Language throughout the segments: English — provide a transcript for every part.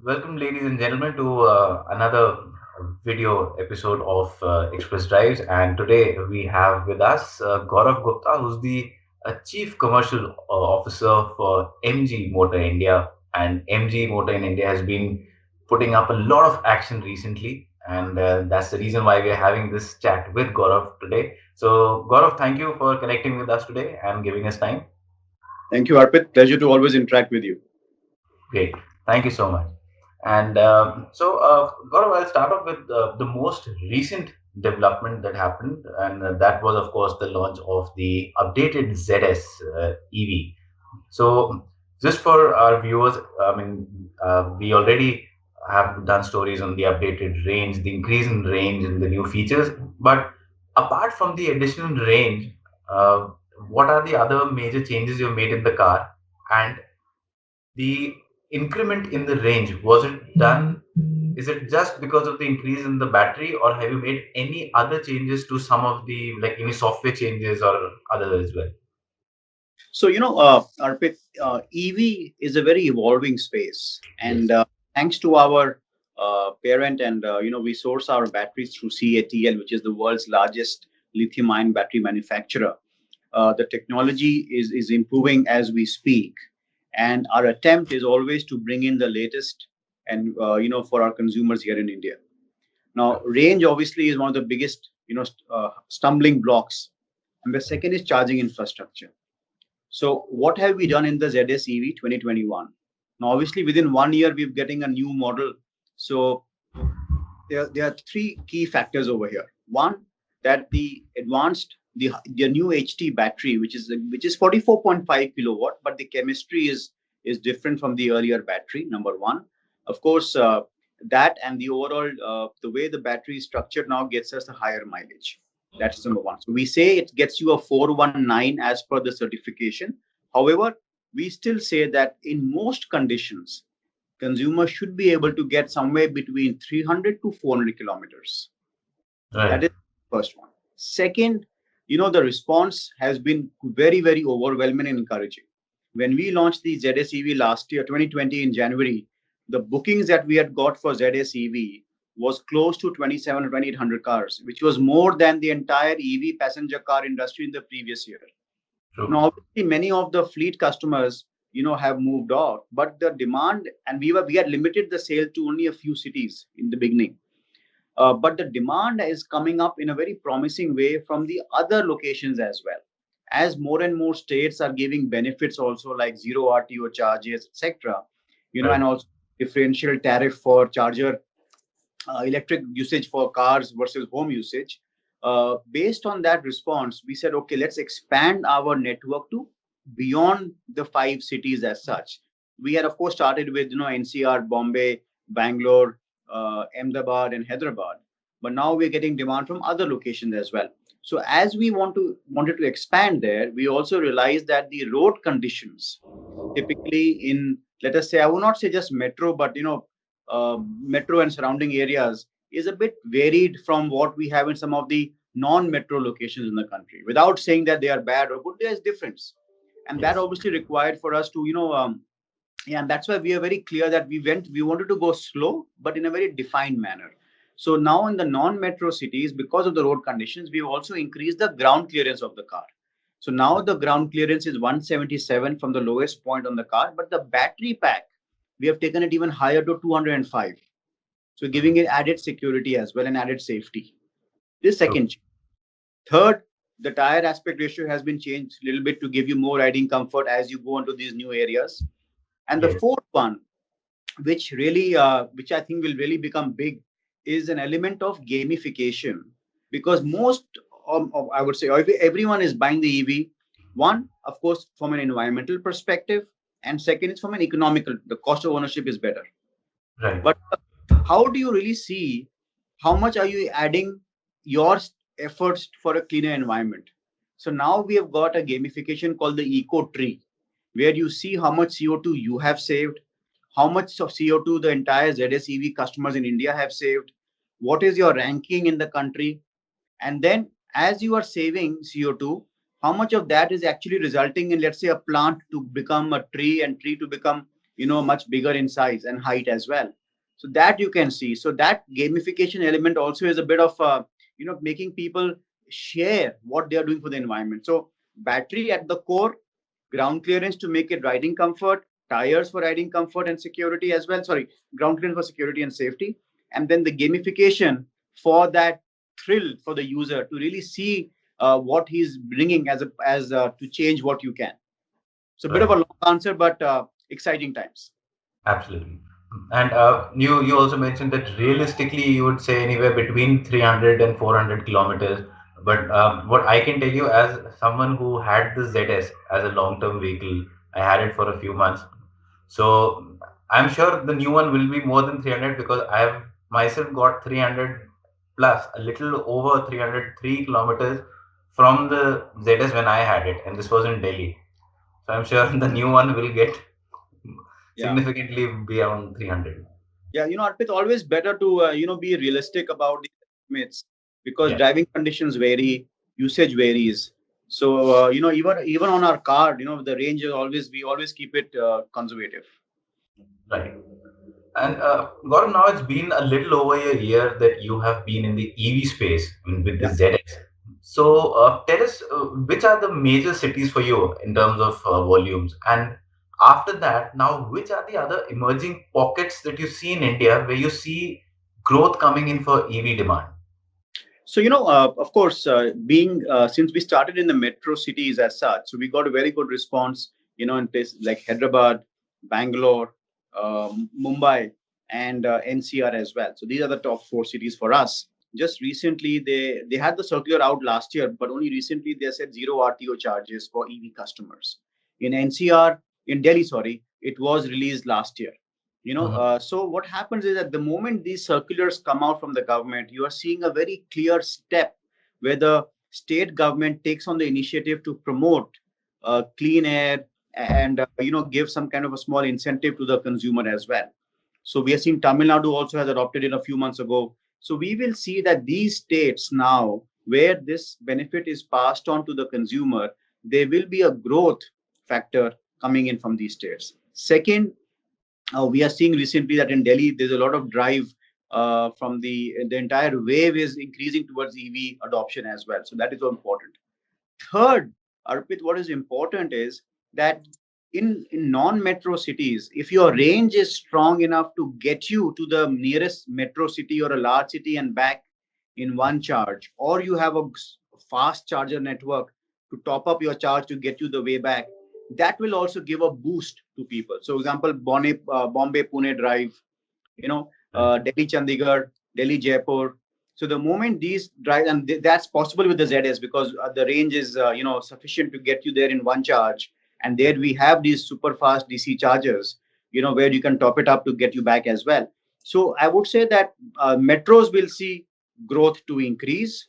Welcome, ladies and gentlemen, to another video episode of Express Drives. And today we have with us Gaurav Gupta, who's the Chief Commercial Officer for MG Motor India. And MG Motor in India has been putting up a lot of action recently. And that's the reason why we're having this chat with Gaurav today. So, Gaurav, thank you for connecting with us today and giving us time. Thank you, Arpit. Pleasure to always interact with you. Great. Thank you so much. And Gaurav, I'll start off with the most recent development that happened, and that was, of course, the launch of the updated ZS EV. So, just for our viewers, I mean, we already have done stories on the updated range, the increase in range, and the new features. But apart from the additional range, uh, what are the other major changes you've made in the car? And the increment in the range, was it done? Is it just because of the increase in the battery, or have you made any other changes to some of the, like, any software changes or other as well? Arpit, EV is a very evolving space, Yes. and thanks to our parent, and we source our batteries through CATL, which is the world's largest lithium-ion battery manufacturer. The technology is improving as we speak, and our attempt is always to bring in the latest, and for our consumers here in India. Now, range obviously is one of the biggest stumbling blocks, and the second is charging infrastructure. So what have we done in the ZS EV 2021? Now, obviously, within 1 year, we're getting a new model. So there are three key factors over here. One, that the new HT battery, which is 44.5 kilowatt, but the chemistry is different from the earlier battery. Number one, of course, that and the overall the way the battery is structured now gets us a higher mileage. That's number one. So we say it gets you a 419 as per the certification. However, we still say that in most conditions, consumers should be able to get somewhere between 300 to 400 kilometers. That Right. is the first one. Second, the response has been very, very overwhelming and encouraging. When we launched the ZS EV last year, 2020 in January, the bookings that we had got for ZS EV was close to 27 or 2800 cars, which was more than the entire EV passenger car industry in the previous year. True. Now, obviously, many of the fleet customers, have moved off, but the demand, and we had limited the sale to only a few cities in the beginning. But the demand is coming up in a very promising way from the other locations as well. As more and more states are giving benefits also like zero RTO charges, etc., and Right. also differential tariff for charger electric usage for cars versus home usage. Based on that response, we said, okay, let's expand our network to beyond the five cities as such. We had, of course, started with NCR, Bombay, Bangalore, Ahmedabad, and Hyderabad, but now we're getting demand from other locations as well. So as we wanted to expand there, we also realized that the road conditions, typically in, let us say, I would not say just metro, but metro and surrounding areas, is a bit varied from what we have in some of the non-metro locations in the country. Without saying that they are bad or good, there's difference, and that Yes. obviously required for us to yeah, and that's why we are very clear that we wanted to go slow, but in a very defined manner. So now in the non-metro cities, because of the road conditions, we've also increased the ground clearance of the car. So now the ground clearance is 177 from the lowest point on the car, but the battery pack, we have taken it even higher to 205. So giving it added security as well and added safety. This True. second. Third, the tire aspect ratio has been changed a little bit to give you more riding comfort as you go into these new areas. And the Yes. fourth one, which I think will really become big, is an element of gamification, because most I would say everyone is buying the EV. One, of course, from an environmental perspective, and second is from an economical. The cost of ownership is better. Right. But how do you really see how much are you adding your efforts for a cleaner environment? So now we have got a gamification called the Eco Tree, where you see how much CO2 you have saved, how much of CO2 the entire ZSEV customers in India have saved, what is your ranking in the country, and then as you are saving CO2, how much of that is actually resulting in, let's say, a plant to become a tree and tree to become much bigger in size and height as well. So that you can see. So that gamification element also is a bit of making people share what they are doing for the environment. So battery at the core, ground clearance to make it riding comfort, tires for riding comfort and security as well. Sorry, ground clearance for security and safety, and then the gamification for that thrill for the user to really see what he's bringing as to change what you can. So a bit of a Right. long answer, but exciting times. Absolutely. And you also mentioned that realistically you would say anywhere between 300 and 400 kilometers. But what I can tell you, as someone who had the ZS as a long-term vehicle, I had it for a few months. So I'm sure the new one will be more than 300 because I've myself got 300 plus, a little over 303 kilometers from the ZS when I had it, and this was in Delhi. So I'm sure the new one will get Yeah. significantly beyond 300. Yeah, Arpit, always better to be realistic about the estimates because Yeah, driving conditions vary, usage varies. So even on our car, the range is always we always keep it conservative. right. And Gaurav, now it's been a little over a year that you have been in the EV space, I mean, with the Yeah. ZX. So tell us which are the major cities for you in terms of volumes, and after that, now which are the other emerging pockets that you see in India where you see growth coming in for EV demand? So of course, being since we started in the metro cities as such, so we got a very good response. In places like Hyderabad, Bangalore, Mumbai, and NCR as well. So these are the top four cities for us. Just recently, they had the circular out last year, but only recently they said zero RTO charges for EV customers. In NCR, in Delhi, sorry, it was released last year. So what happens is at the moment these circulars come out from the government, you are seeing a very clear step where the state government takes on the initiative to promote clean air and give some kind of a small incentive to the consumer as well. So we are seeing Tamil Nadu also has adopted it a few months ago. So we will see that these states now where this benefit is passed on to the consumer, there will be a growth factor coming in from these states. Second, we are seeing recently that in Delhi, there's a lot of drive from the entire wave is increasing towards EV adoption as well. So that is so important. Third, Arpit, what is important is that in non-metro cities, if your range is strong enough to get you to the nearest metro city or a large city and back in one charge, or you have a fast charger network to top up your charge to get you the way back, that will also give a boost to people. So, example, Bombay Pune drive, Right. Delhi Chandigarh, Delhi Jaipur. So the moment these drive, and that's possible with the ZS because the range is sufficient to get you there in one charge, and there we have these super fast DC chargers, where you can top it up to get you back as well. So I would say that metros will see growth to increase,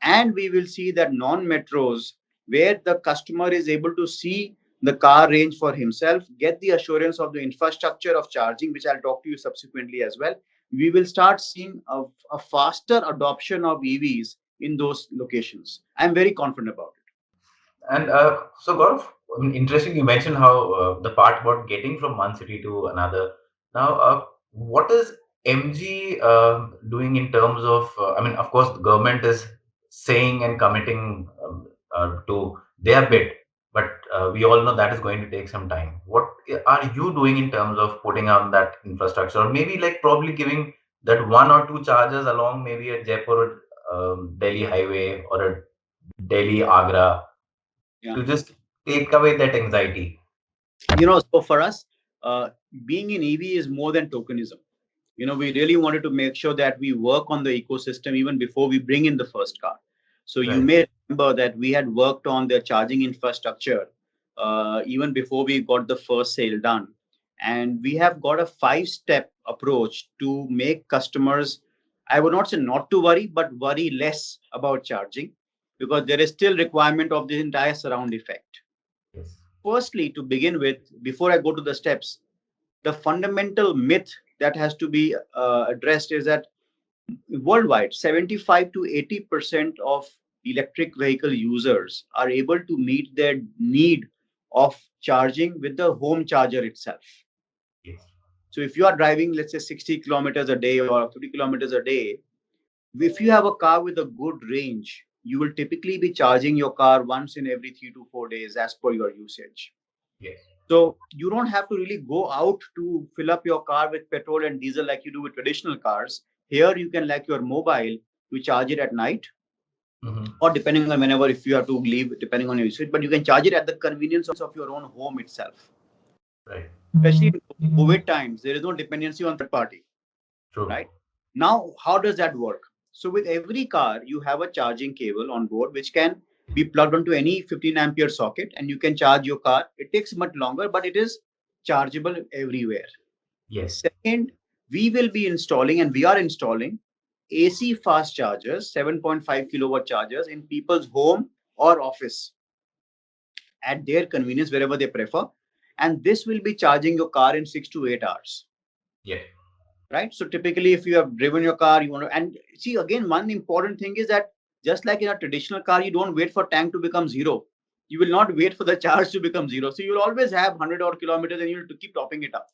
and we will see that non-metros where the customer is able to see the car range for himself, get the assurance of the infrastructure of charging, which I'll talk to you subsequently as well. We will start seeing a faster adoption of EVs in those locations. I'm very confident about it. And so, Gaurav, I mean, interesting. You mentioned how the part about getting from one city to another. Now, what is MG doing in terms of? I mean, of course, the government is saying and committing to their bit, but we all know that is going to take some time. What are you doing in terms of putting on that infrastructure, or maybe like probably giving that one or two chargers along maybe a Jaipur Delhi highway or a Delhi Agra Yeah. to just take away that anxiety. So for us, uh, being in EV is more than tokenism. We really wanted to make sure that we work on the ecosystem even before we bring in the first car. So you Right. may remember that we had worked on the charging infrastructure even before we got the first sale done. And we have got a 5-step approach to make customers, I would not say not to worry, but worry less about charging because there is still requirement of the entire surround effect. Yes. Firstly, to begin with, before I go to the steps, the fundamental myth that has to be addressed is that worldwide 75 to 80% of electric vehicle users are able to meet their need of charging with the home charger itself. So if you are driving, let's say 60 kilometers a day or 30 kilometers a day, if you have a car with a good range, you will typically be charging your car once in every 3 to 4 days as per your usage. Yes. So you don't have to really go out to fill up your car with petrol and diesel like you do with traditional cars. Here you can, like your mobile, you charge it at night Mm-hmm. or depending on whenever if you have to leave, depending on your usage, but you can charge it at the convenience of your own home itself. Right. Especially in COVID times, there is no dependency on third party, True. right? Now, how does that work? So with every car, you have a charging cable on board, which can be plugged onto any 15 ampere socket and you can charge your car. It takes much longer, but it is chargeable everywhere. Yes. Second, we will be installing and we are installing AC fast chargers, 7.5 kilowatt chargers in people's home or office at their convenience, wherever they prefer. And this will be charging your car in 6 to 8 hours. Yeah. Right. So typically, if you have driven your car, you want to, and see again, one important thing is that just like in a traditional car, you don't wait for tank to become zero. You will not wait for the charge to become zero. So you'll always have 100 odd kilometers and you have to keep topping it up.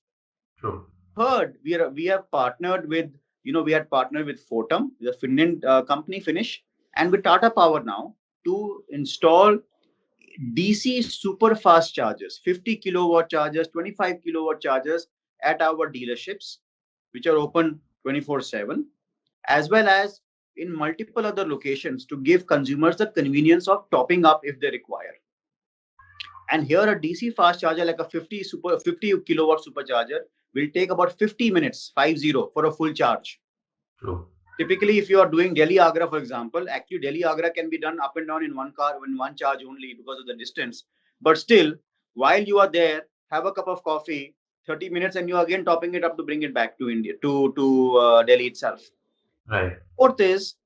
True. Third, we have partnered with, we had partnered with Fortum, the Finland company, Finnish, and with Tata Power now to install DC super fast chargers, 50 kilowatt chargers, 25 kilowatt chargers at our dealerships, which are open 24/7, as well as in multiple other locations to give consumers the convenience of topping up if they require. And here a DC fast charger like a 50 kilowatt supercharger will take about 50 minutes, 50, for a full charge. True. Typically, if you are doing Delhi Agra, for example, actually Delhi Agra can be done up and down in one car, in one charge only because of the distance. But still, while you are there, have a cup of coffee, 30 minutes, and you are again topping it up to bring it back to India, to Delhi itself. Right. Fourth is,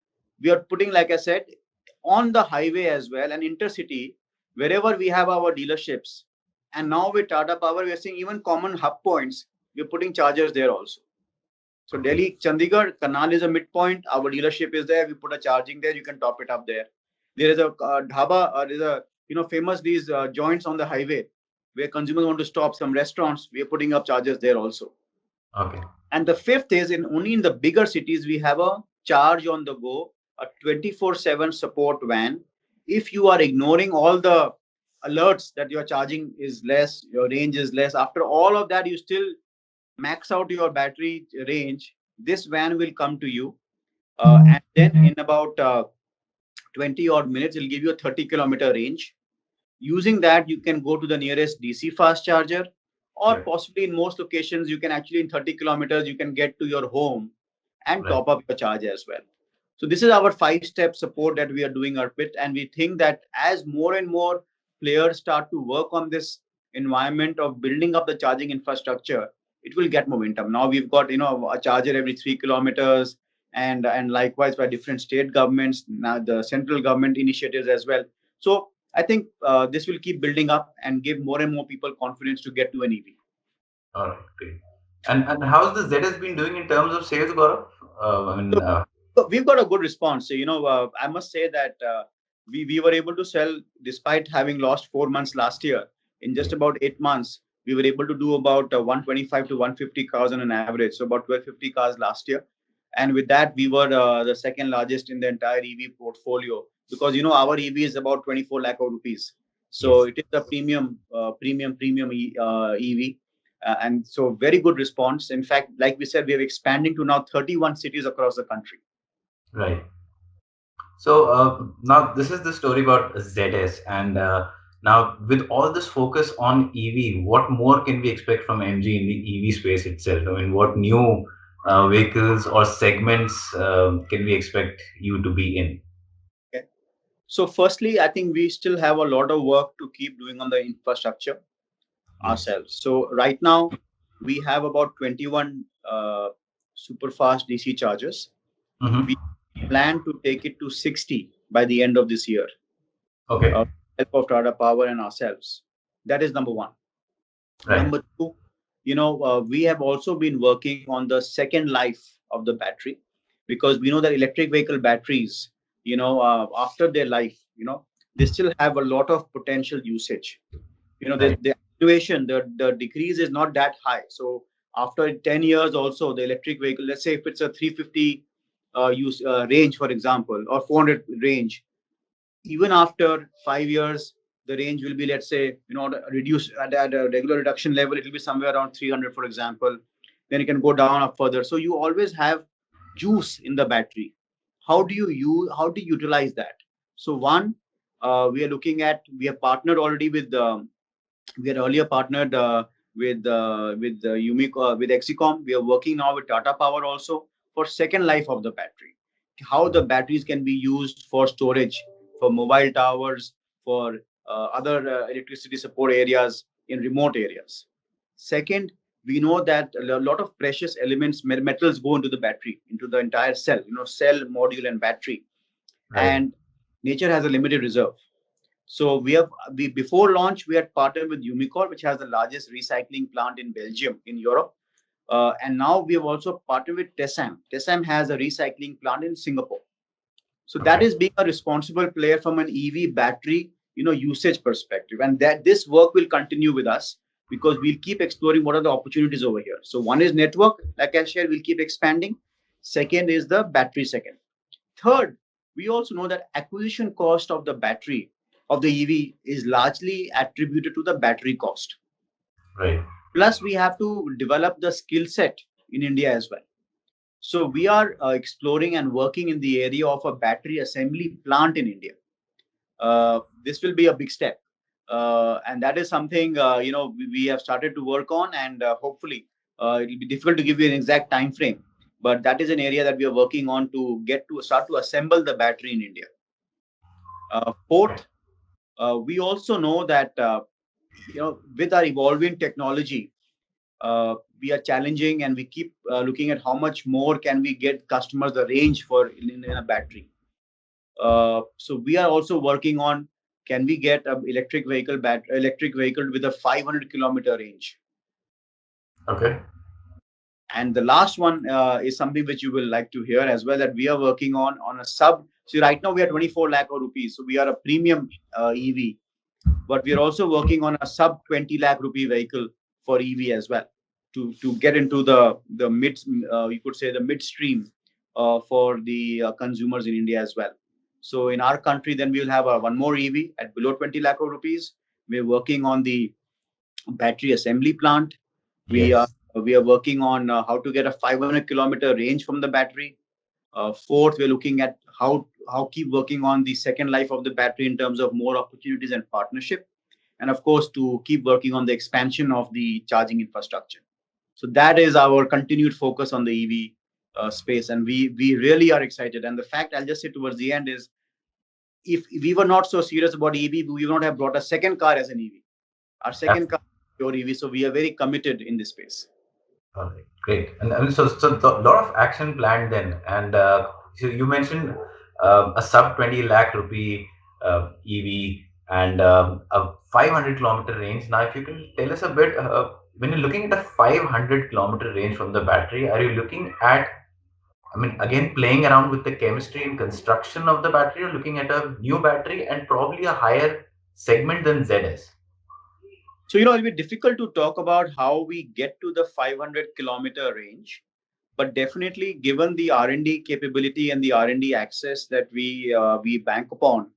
we are putting, like I said, on the highway as well, and intercity, wherever we have our dealerships. And now with Tata Power, we are seeing even common hub points, we are putting chargers there also. So Okay. Delhi, Chandigarh, Karnal is a midpoint. Our dealership is there. We put a charging there. You can top it up there. There is a dhaba. There is a famous these joints on the highway where consumers want to stop. Some restaurants, we are putting up chargers there also. Okay. And the fifth is only in the bigger cities we have a charge on the go, a 24/7 support van. If you are ignoring all the alerts that your charging is less, your range is less, after all of that, you still max out your battery range, this van will come to you. And then in about 20 odd minutes, it'll give you a 30-kilometer range. Using that, you can go to the nearest DC fast charger, or Right. possibly in most locations, you can actually in 30 kilometers, you can get to your home and Right. top up your charge as well. So this is our 5-step support that we are doing, Arpit, and we think that as more and more players start to work on this environment of building up the charging infrastructure, it will get momentum. Now we've got a charger every 3 kilometers, and likewise by different state governments, now the central government initiatives as well. So I think this will keep building up and give more and more people confidence to get to an EV. All right. Great. And how's the ZS been doing in terms of sales, Gaurav? I mean, So we've got a good response. So, I must say that we were able to sell, despite having lost 4 months last year. In just about 8 months, we were able to do about 125 to 150 cars on an average. So about 1250 cars last year. And with that, we were the second largest in the entire EV portfolio, because our EV is about 24 lakh of rupees. So yes. it is a premium EV. And so very good response. In fact, like we said, we are expanding to now 31 cities across the country. Right. So now this is the story about ZS, and now with all this focus on EV, what more can we expect from MG in the EV space itself? I mean, what new vehicles or segments can we expect you to be in? Okay. So firstly, I think we still have a lot of work to keep doing on the infrastructure Yes. ourselves. So right now, we have about 21 super fast DC chargers. Mm-hmm. We plan to take it to 60 by the end of this year. Okay. Help of Tata Power and ourselves. That is number one. Right. Number two, we have also been working on the second life of the battery, because we know that electric vehicle batteries, after their life, they still have a lot of potential usage. Right. The activation, the decrease is not that high. So After 10 years also, the electric vehicle, let's say if it's a 350 use range, for example, or 400 range, even after 5 years, the range will be, let's say, reduce at a regular reduction level, it will be somewhere around 300, for example. Then it can go down up further. So you always have juice in the battery. How do you utilize that? So one, we have partnered already with we had earlier partnered with Umico, with Exicom. We are working now with Tata Power also for second life of the battery. How the batteries can be used for storage, for mobile towers, for other electricity support areas in remote areas. Second, we know that a lot of precious elements, metals go into the battery, into the entire cell, cell, module, and battery. Right. And nature has a limited reserve. So we before launch we had partnered with Umicore, which has the largest recycling plant in Belgium in Europe, and now we have also partnered with Tessam. Tessam has a recycling plant in Singapore. So that Okay. is being a responsible player from an EV battery, usage perspective, and that this work will continue with us because we'll keep exploring what are the opportunities over here. So one is network, like I shared, we'll keep expanding. Second is the battery. Second. Third, we also know that acquisition cost of the battery of the EV is largely attributed to the battery cost. Right. Plus, we have to develop the skill set in India as well. So we are exploring and working in the area of a battery assembly plant in India. This will be a big step, and that is something we have started to work on, and hopefully it will be difficult to give you an exact time frame, but that is an area that we are working on to get to start to assemble the battery in India. Fourth, we also know that with our evolving technology, we are challenging and we keep looking at how much more can we get customers the range for in a battery. So we are also working on, can we get an electric vehicle with a 500-kilometer range. Okay. And the last one is something which you will like to hear as well, that we are working on a sub. So right now we are 24 lakh rupees, so we are a premium EV, but we are also working on a sub 20 lakh rupee vehicle for EV as well, to get into the mid, you could say, the midstream for the consumers in India as well. So in our country, then we will have one more EV at below 20 lakh rupees. We're working on the battery assembly plant. We are Yes. we are working on how to get a 500-kilometer range from the battery. Fourth, we're looking at how keep working on the second life of the battery in terms of more opportunities and partnership, and of course to keep working on the expansion of the charging infrastructure. So that is our continued focus on the EV space, and we really are excited. And the fact, I'll just say towards the end, is if we were not so serious about EV, we would not have brought a second car as an EV. Our second car is pure EV, so we are very committed in this space. All right, great. And so a lot of action planned then. And so you mentioned a sub 20 lakh rupee EV and a 500-kilometer range. Now, if you can tell us a bit, when you're looking at a 500-kilometer range from the battery, are you looking at, I mean, again, playing around with the chemistry and construction of the battery, or looking at a new battery and probably a higher segment than ZS? So it'll be difficult to talk about how we get to the 500-kilometer range, but definitely given the R&D capability and the R&D access that we bank upon,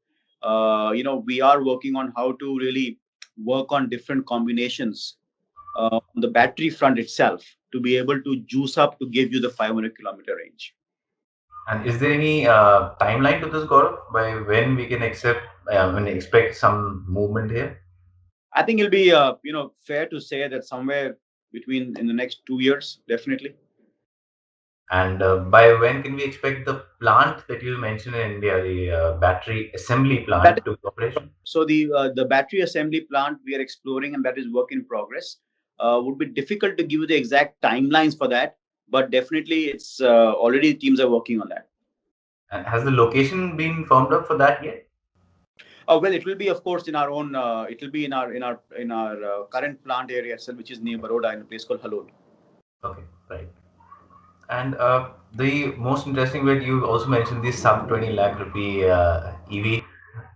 we are working on how to really work on different combinations on the battery front itself to be able to juice up to give you the 500-kilometer range. And is there any timeline to this, Gaurav, by when we can expect some movement here? I think it'll be fair to say that somewhere between in the next 2 years, definitely. And by when can we expect the plant that you mentioned in India, the battery assembly That plant, to be operation? So the battery assembly plant we are exploring, and that is work in progress. Would be difficult to give you the exact timelines for that, but definitely it's already teams are working on that. And has the location been firmed up for that yet? Well, it will be, of course, in our own. It will be in our current plant area itself, which is near Baroda, in a place called Halol. Okay, right. And the most interesting bit, you also mentioned the sub 20 lakh rupee EV.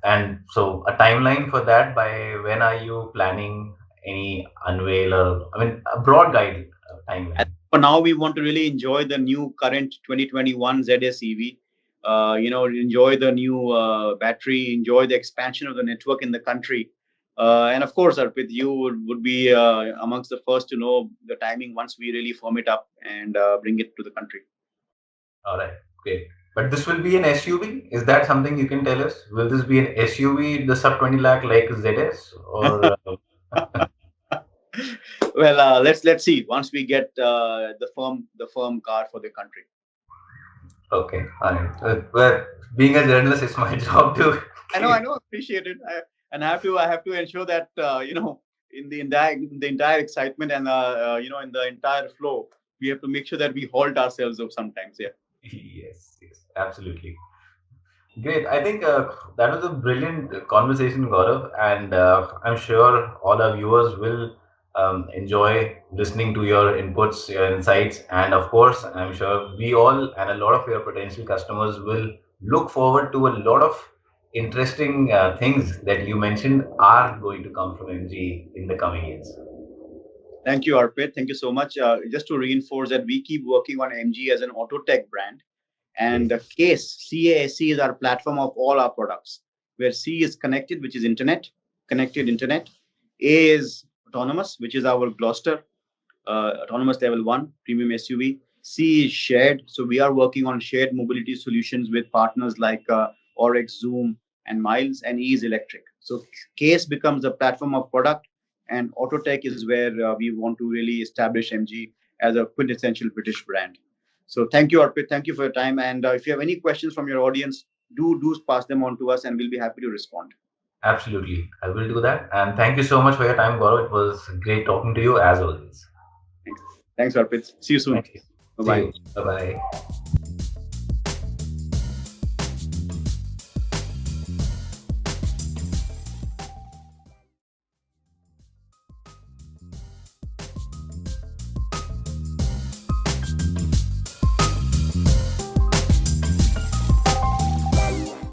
And so a timeline for that, by when are you planning any unveil, or, I mean, a broad guide? And timeline. for now, we want to really enjoy the new current 2021 ZS EV. Enjoy the new battery, enjoy the expansion of the network in the country. And of course, Arpit, you would be amongst the first to know the timing once we really firm it up and bring it to the country. All right, great. But this will be an SUV. Is that something you can tell us? Will this be an SUV, the sub 20 lakh like ZS, or Well, let's see once we get the firm car for the country. okay? All right. Well, being a journalist, it's my job to I keep. know, appreciate it. And I have to ensure that in the entire excitement and in the entire flow, we have to make sure that we halt ourselves of sometimes. Yeah. Yes, yes, absolutely. Great. I think that was a brilliant conversation, Gaurav, and I'm sure all our viewers will enjoy listening to your inputs, your insights, and of course, I'm sure we all and a lot of your potential customers will look forward to a lot of interesting things that you mentioned are going to come from MG in the coming years. Thank you, Arpit. Thank you so much. Just to reinforce that we keep working on MG as an auto tech brand. And Yes. the case CASC is our platform of all our products, where C is connected, which is internet, connected internet. A is autonomous, which is our Gloucester autonomous level 1 premium SUV. C is shared. So we are working on shared mobility solutions with partners like Oryx, Zoom, and Miles. And E is electric. So Case becomes a platform of product, and Autotech is where we want to really establish MG as a quintessential British brand. So thank you, Arpit. Thank you for your time. And if you have any questions from your audience, do pass them on to us, and we'll be happy to respond. Absolutely. I will do that. And thank you so much for your time, Gaurav. It was great talking to you as always. Thanks, Arpit. See you soon. Thank you. Bye See bye. you. Bye bye.